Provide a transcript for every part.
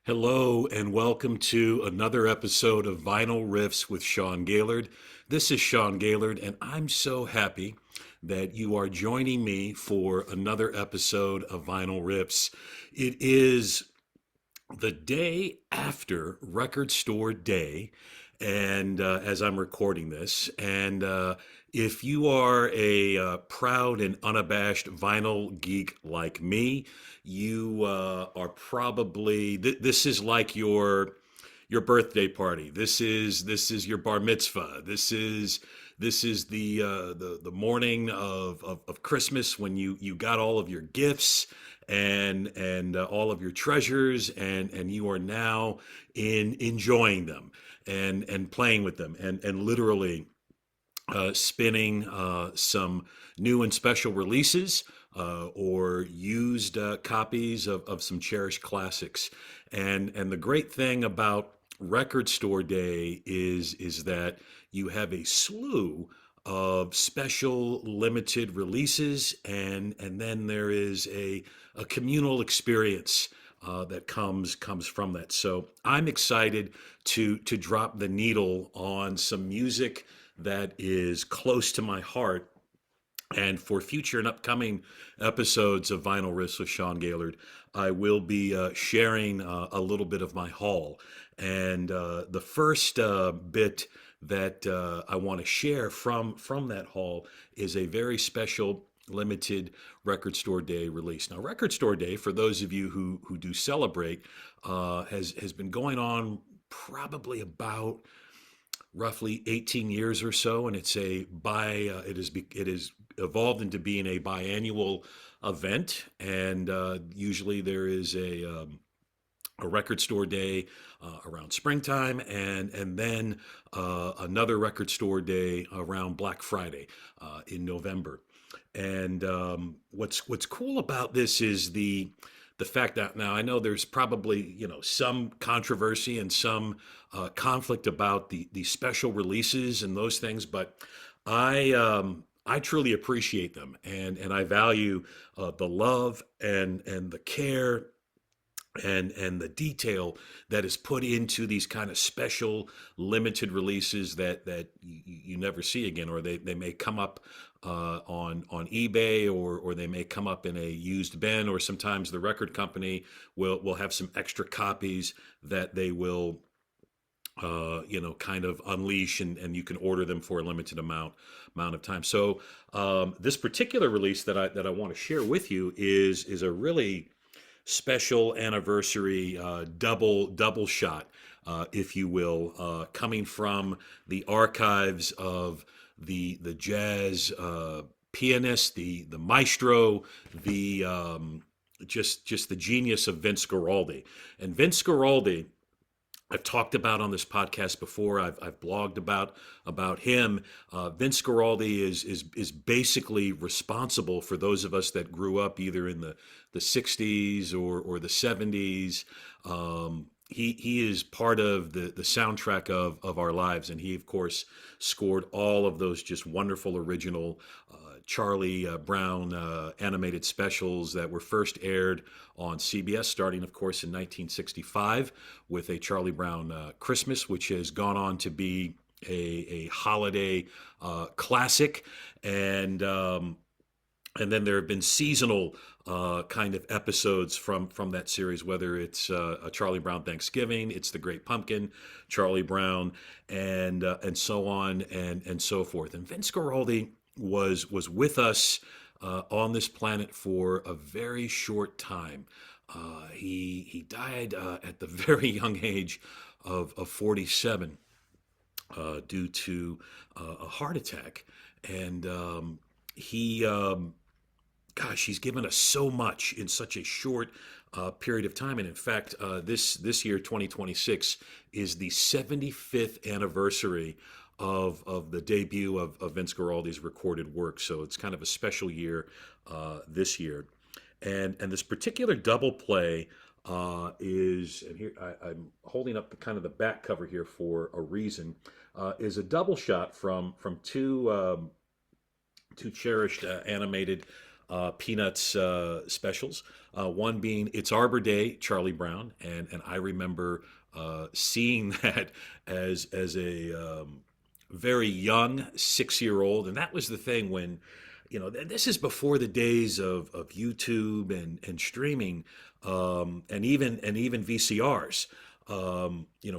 Hello, and welcome to another episode of Vinyl Riffs with Sean Gaillard. This is Sean Gaillard, and I'm so happy that you are joining me for another episode of Vinyl Riffs. It is the day after Record Store Day, and as I'm recording this, and if you are a proud and unabashed vinyl geek like me, you are probably this is like your birthday party. This is your bar mitzvah. This is the morning of Christmas when you got all of your gifts and all of your treasures and you are now in enjoying them and playing with them and literally spinning some new and special releases or used copies of some cherished classics. And the great thing about Record Store Day is that you have a slew of special limited releases, and then there is a communal experience that comes from that. So I'm excited to drop the needle on some music that is close to my heart. And for future and upcoming episodes of Vinyl Riffs with Sean Gaillard, I will be sharing a little bit of my haul. And the first bit that I want to share from that haul is a very special limited Record Store Day release. Now, Record Store Day, for those of you who do celebrate, has been going on probably about roughly 18 years or so, and it's a it is evolved into being a biannual event, and usually there is a record store day around springtime, and then another record store day around Black Friday in November. And what's cool about this is the fact that now I know there's probably some controversy and some conflict about the special releases and those things, but I truly appreciate them, and I value the love and the care and the detail that is put into these kind of special limited releases that you never see again, or they may come up on eBay, or they may come up in a used bin, or sometimes the record company will have some extra copies that they will kind of unleash, and you can order them for a limited amount of time. So this particular release that I want to share with you is a really special anniversary double shot, if you will, coming from the archives of the jazz pianist, the maestro, the just the genius of Vince Guaraldi. And Vince Guaraldi, I've talked about on this podcast before. I've blogged about him. Vince Guaraldi is basically responsible for those of us that grew up either in the '60s or the '70s. He is part of the soundtrack of our lives, and he of course scored all of those just wonderful original Charlie Brown animated specials that were first aired on CBS, starting, of course, in 1965 with a Charlie Brown Christmas, which has gone on to be a holiday classic. And then there have been seasonal kind of episodes from that series, whether it's a Charlie Brown Thanksgiving, it's the Great Pumpkin, Charlie Brown, and so on and so forth. And Vince Guaraldi was with us on this planet for a very short time. He died at the very young age of 47 due to a heart attack, and he gosh, he's given us so much in such a short period of time. And in fact, this year, 2026, is the 75th anniversary of the debut of Vince Guaraldi's recorded work. So it's kind of a special year this year. And this particular double play is, and here I'm holding up the kind of the back cover here for a reason, is a double shot from two cherished animated Peanuts specials. One being It's Arbor Day, Charlie Brown, and I remember seeing that as a very young 6 year old, and that was the thing when, this is before the days of YouTube and streaming, and even VCRs.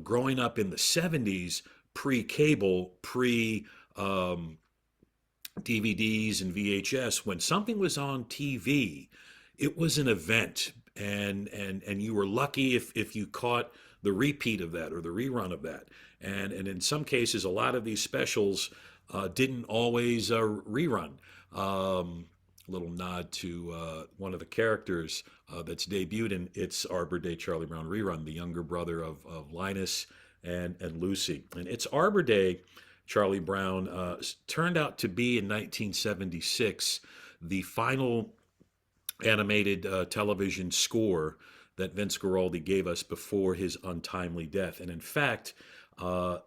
Growing up in the '70s, pre-cable, pre DVDs and VHS, when something was on TV, it was an event, and you were lucky if you caught the repeat of that or the rerun of that. And in some cases, a lot of these specials didn't always rerun. Little nod to one of the characters that's debuted in It's Arbor Day, Charlie Brown rerun, the younger brother of Linus and Lucy. And It's Arbor Day, Charlie Brown turned out to be in 1976 the final animated television score that Vince Guaraldi gave us before his untimely death. And in fact, the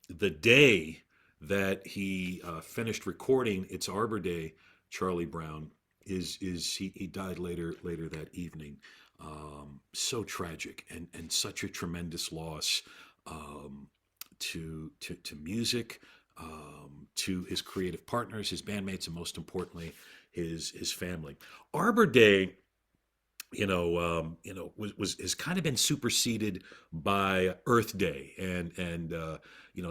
day that he finished recording It's Arbor Day, Charlie Brown, is he died later that evening. So tragic and such a tremendous loss, to music, to his creative partners, his bandmates, and most importantly, his family. Arbor Day, was has kind of been superseded by Earth Day, and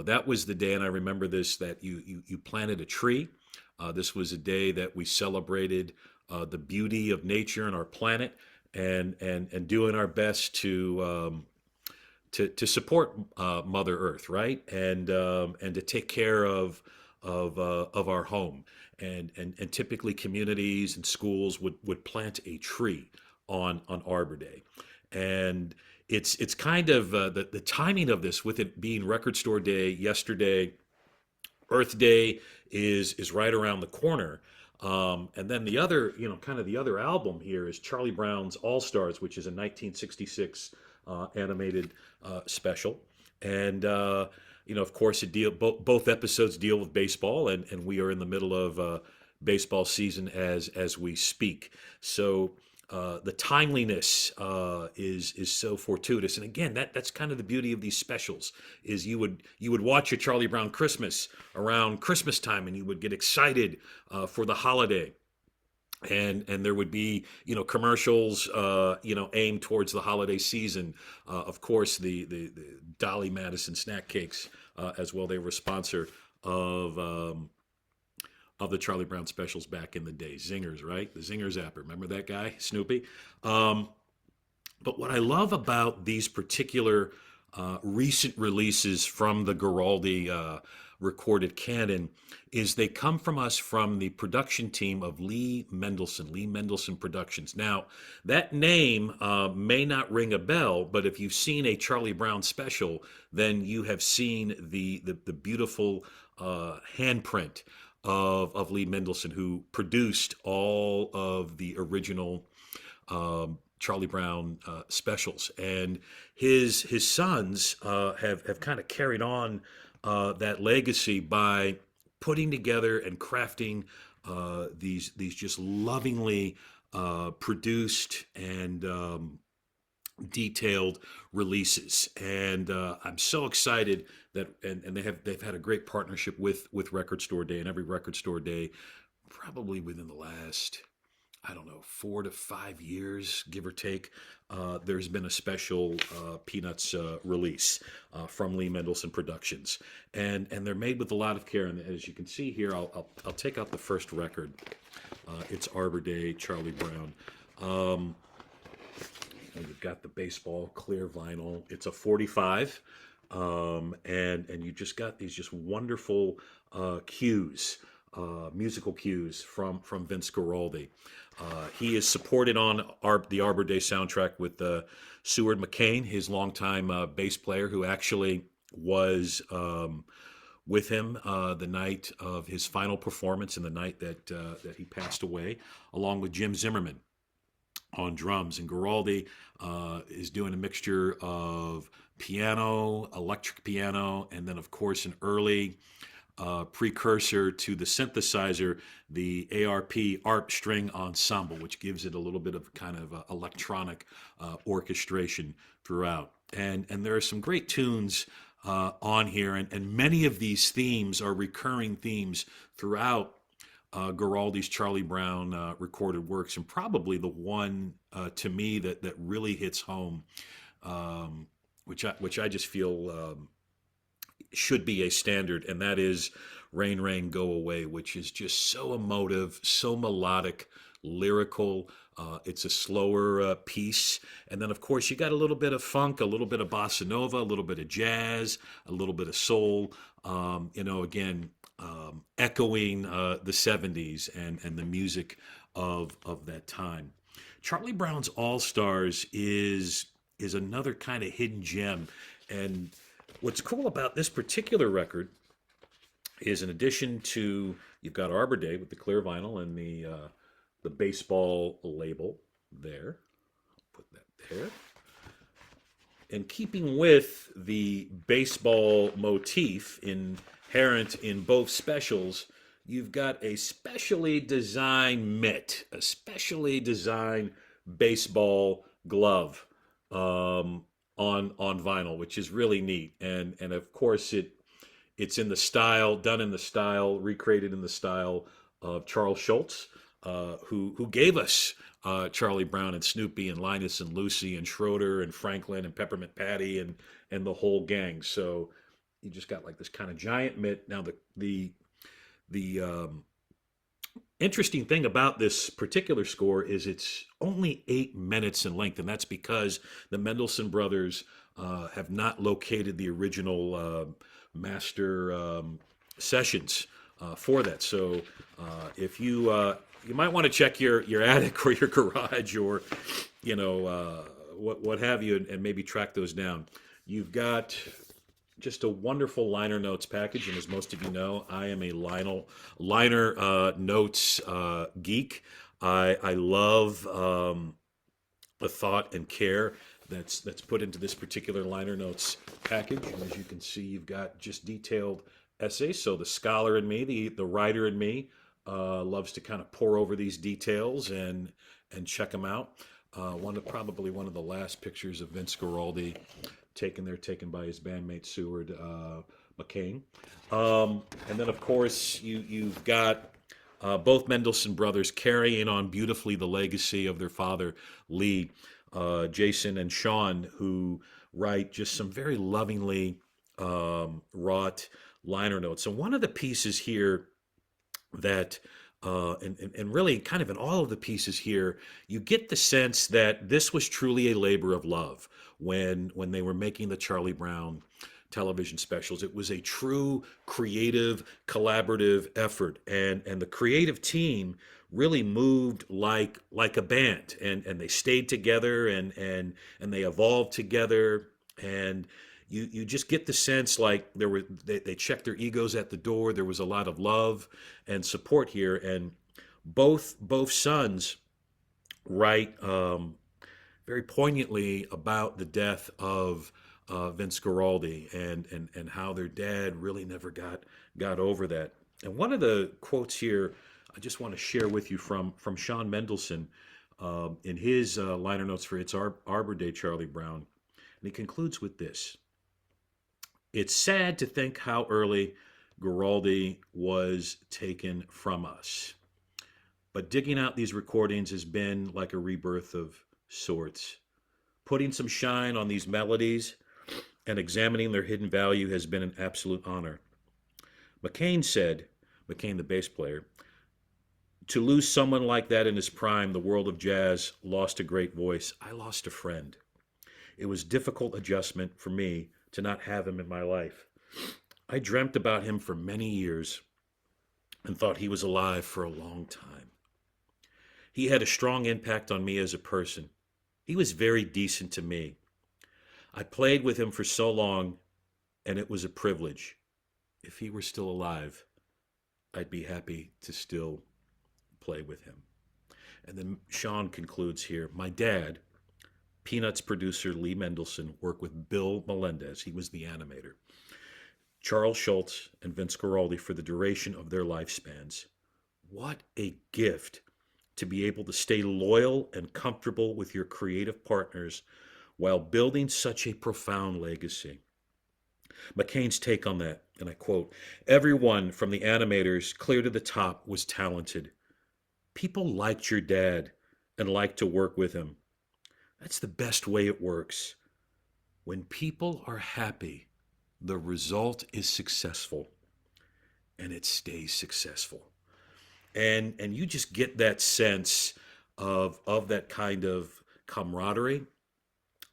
that was the day, and I remember this, that you planted a tree. This was a day that we celebrated the beauty of nature and our planet, and doing our best to support Mother Earth, right, and to take care of our home, and typically communities and schools would plant a tree on Arbor Day, and it's kind of the timing of this, with it being Record Store Day yesterday. Earth Day is right around the corner. And then the other, kind of the other album here is Charlie Brown's All Stars, which is a 1966 animated special. And, of course, both episodes deal with baseball, and we are in the middle of baseball season as we speak. So the timeliness is so fortuitous, and again, that's kind of the beauty of these specials. Is you would watch a Charlie Brown Christmas around Christmas time, and you would get excited for the holiday, and there would be commercials aimed towards the holiday season. Of course, the Dolly Madison snack cakes as well. They were a sponsor of the Charlie Brown specials back in the day. Zingers, right? The Zinger Zapper. Remember that guy, Snoopy? But what I love about these particular recent releases from the Guaraldi recorded canon is they come from the production team of Lee Mendelson Productions. Now, that name may not ring a bell, but if you've seen a Charlie Brown special, then you have seen the beautiful handprint of Lee Mendelson, who produced all of the original Charlie Brown specials, and his sons have kind of carried on that legacy by putting together and crafting these just lovingly produced and detailed releases. And I'm so excited that and they've had a great partnership with Record Store Day, and every Record Store Day, probably within the last, I don't know, 4 to 5 years, give or take, there's been a special Peanuts release from Lee Mendelson Productions, and they're made with a lot of care. And as you can see here, I'll take out the first record. It's Arbor Day, Charlie Brown. You've got the baseball clear vinyl. It's a 45, and you just got these just wonderful cues. Musical cues from Vince Guaraldi. He is supported on the Arbor Day soundtrack with Seward McCain, his longtime bass player, who actually was with him the night of his final performance and the night that he passed away, along with Jim Zimmerman on drums. And Guaraldi is doing a mixture of piano, electric piano, and then, of course, an early precursor to the synthesizer, the ARP string ensemble, which gives it a little bit of kind of electronic orchestration throughout. And there are some great tunes on here, and many of these themes are recurring themes throughout Guaraldi's Charlie Brown recorded works, and probably the one to me that really hits home, which I just feel should be a standard, and that is "Rain, Rain, Go Away," which is just so emotive, so melodic, lyrical. It's a slower piece, and then of course you got a little bit of funk, a little bit of bossa nova, a little bit of jazz, a little bit of soul. Again, echoing the '70s and the music of that time. Charlie Brown's All Stars is another kind of hidden gem, and what's cool about this particular record is, in addition to, you've got Arbor Day with the clear vinyl and the baseball label there. Put that there. And keeping with the baseball motif inherent in both specials, you've got a specially designed mitt, a specially designed baseball glove on vinyl, which is really neat. And of course it's in the style, done in the style, recreated in the style of Charles Schultz, who gave us Charlie Brown and Snoopy and Linus and Lucy and Schroeder and Franklin and Peppermint Patty and the whole gang. So you just got like this kind of giant mitt. Now the interesting thing about this particular score is it's only 8 minutes in length, and that's because the Mendelson brothers have not located the original master sessions for that. So if you might want to check your attic or your garage or what have you, and maybe track those down. You've got just a wonderful liner notes package, and as most of you know, I am a liner notes geek. I love the thought and care that's put into this particular liner notes package. And as you can see, you've got just detailed essays. So the scholar in me, the writer in me, loves to kind of pore over these details and check them out. Probably one of the last pictures of Vince Guaraldi taken by his bandmate Seward McCain. And then of course you've got both Mendelson brothers carrying on beautifully the legacy of their father Lee, Jason and Sean, who write just some very lovingly wrought liner notes. And one of the pieces here that and really kind of in all of the pieces here, you get the sense that this was truly a labor of love when they were making the Charlie Brown television specials. It was a true creative, collaborative effort, and the creative team really moved like a band, and they stayed together and they evolved together, and you just get the sense like they checked their egos at the door. There was a lot of love and support here, and both sons write very poignantly about the death of Vince Guaraldi and how their dad really never got over that. And one of the quotes here I just want to share with you from Sean Mendelson in his liner notes for It's Arbor Day, Charlie Brown. And he concludes with this: "It's sad to think how early Guaraldi was taken from us. But digging out these recordings has been like a rebirth of sorts. Putting some shine on these melodies and examining their hidden value has been an absolute honor." McCain the bass player, "To lose someone like that in his prime, the world of jazz lost a great voice. I lost a friend. It was a difficult adjustment for me to not have him in my life. I dreamt about him for many years and thought he was alive for a long time. He had a strong impact on me as a person. He was very decent to me. I played with him for so long, and it was a privilege. If he were still alive, I'd be happy to still play with him." And then Sean concludes here: "My dad, Peanuts producer Lee Mendelson, worked with Bill Melendez. He was the animator. Charles Schultz and Vince Guaraldi for the duration of their lifespans. What a gift to be able to stay loyal and comfortable with your creative partners while building such a profound legacy. McCain's take on that, and I quote, "Everyone from the animators clear to the top was talented. People liked your dad and liked to work with him. That's the best way it works. When people are happy, the result is successful, and it stays successful." And you just get that sense of that kind of camaraderie,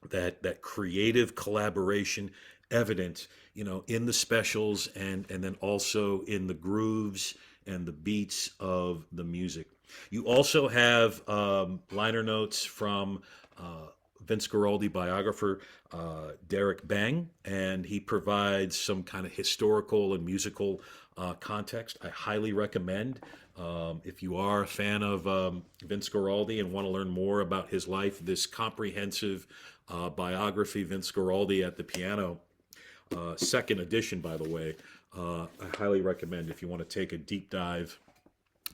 that creative collaboration evident, in the specials and then also in the grooves and the beats of the music. You also have liner notes from Vince Guaraldi biographer Derek Bang, and he provides some kind of historical and musical context. I highly recommend. If you are a fan of Vince Guaraldi and want to learn more about his life, this comprehensive biography, Vince Guaraldi at the Piano, second edition, by the way, I highly recommend if you want to take a deep dive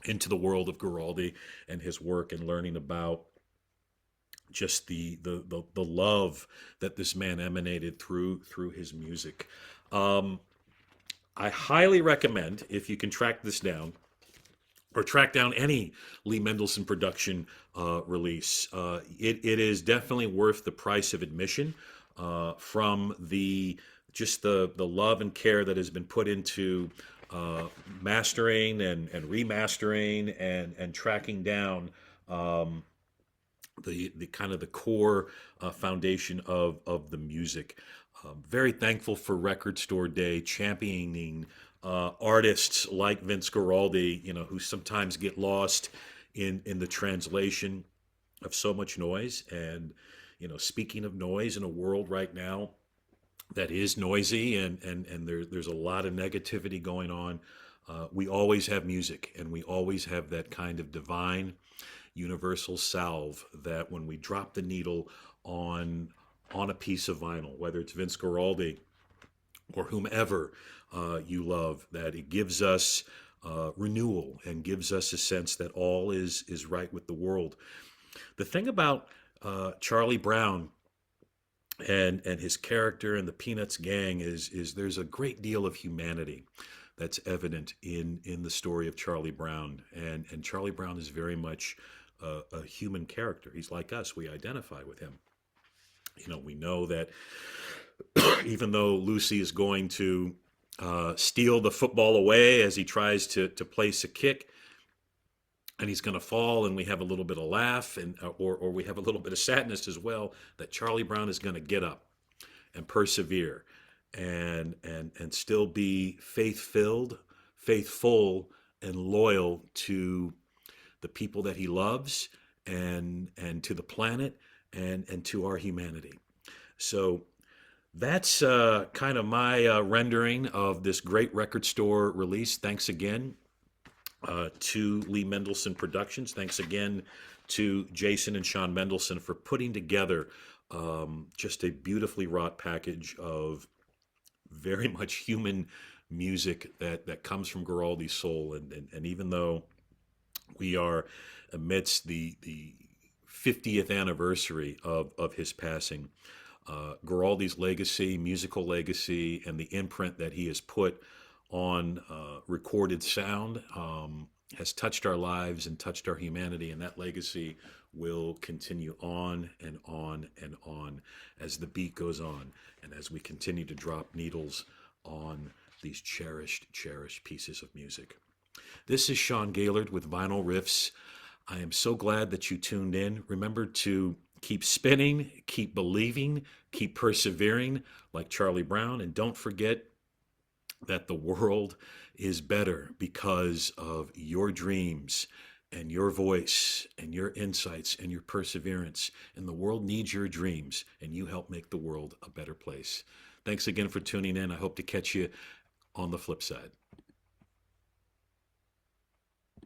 into the world of Guaraldi and his work and learning about just the love that this man emanated through his music. I highly recommend, if you can track this down, or track down any Lee Mendelson production release. It is definitely worth the price of admission from the love and care that has been put into mastering and remastering and tracking down the kind of the core foundation of the music. Very thankful for Record Store Day championing artists like Vince Guaraldi, who sometimes get lost in the translation of so much noise. And speaking of noise in a world right now that is noisy and there's a lot of negativity going on, we always have music, and we always have that kind of divine universal salve that when we drop the needle on a piece of vinyl, whether it's Vince Guaraldi or whomever you love, that it gives us renewal and gives us a sense that all is right with the world. The thing about Charlie Brown and his character and the Peanuts gang is there's a great deal of humanity that's evident in the story of Charlie Brown, and Charlie Brown is very much a human character. He's like us. We identify with him. We know that even though Lucy is going to steal the football away as he tries to place a kick, and he's going to fall, and we have a little bit of laugh, and or we have a little bit of sadness as well, that Charlie Brown is going to get up and persevere and still be faithful and loyal to the people that he loves and to the planet and to our humanity. So that's kind of my rendering of this great Record Store release. Thanks again to Lee Mendelson Productions. Thanks again to Jason and Sean Mendelson for putting together just a beautifully wrought package of very much human music that comes from Guaraldi's soul. And even though we are amidst the 50th anniversary of his passing, Guaraldi's legacy, musical legacy, and the imprint that he has put on recorded sound has touched our lives and touched our humanity, and that legacy will continue on and on and on as the beat goes on and as we continue to drop needles on these cherished pieces of music. This is Sean Gaillard with Vinyl Riffs. I am so glad that you tuned in. Remember to keep spinning, keep believing, keep persevering like Charlie Brown, and don't forget that the world is better because of your dreams and your voice and your insights and your perseverance. And the world needs your dreams, and you help make the world a better place. Thanks again for tuning in. I hope to catch you on the flip side.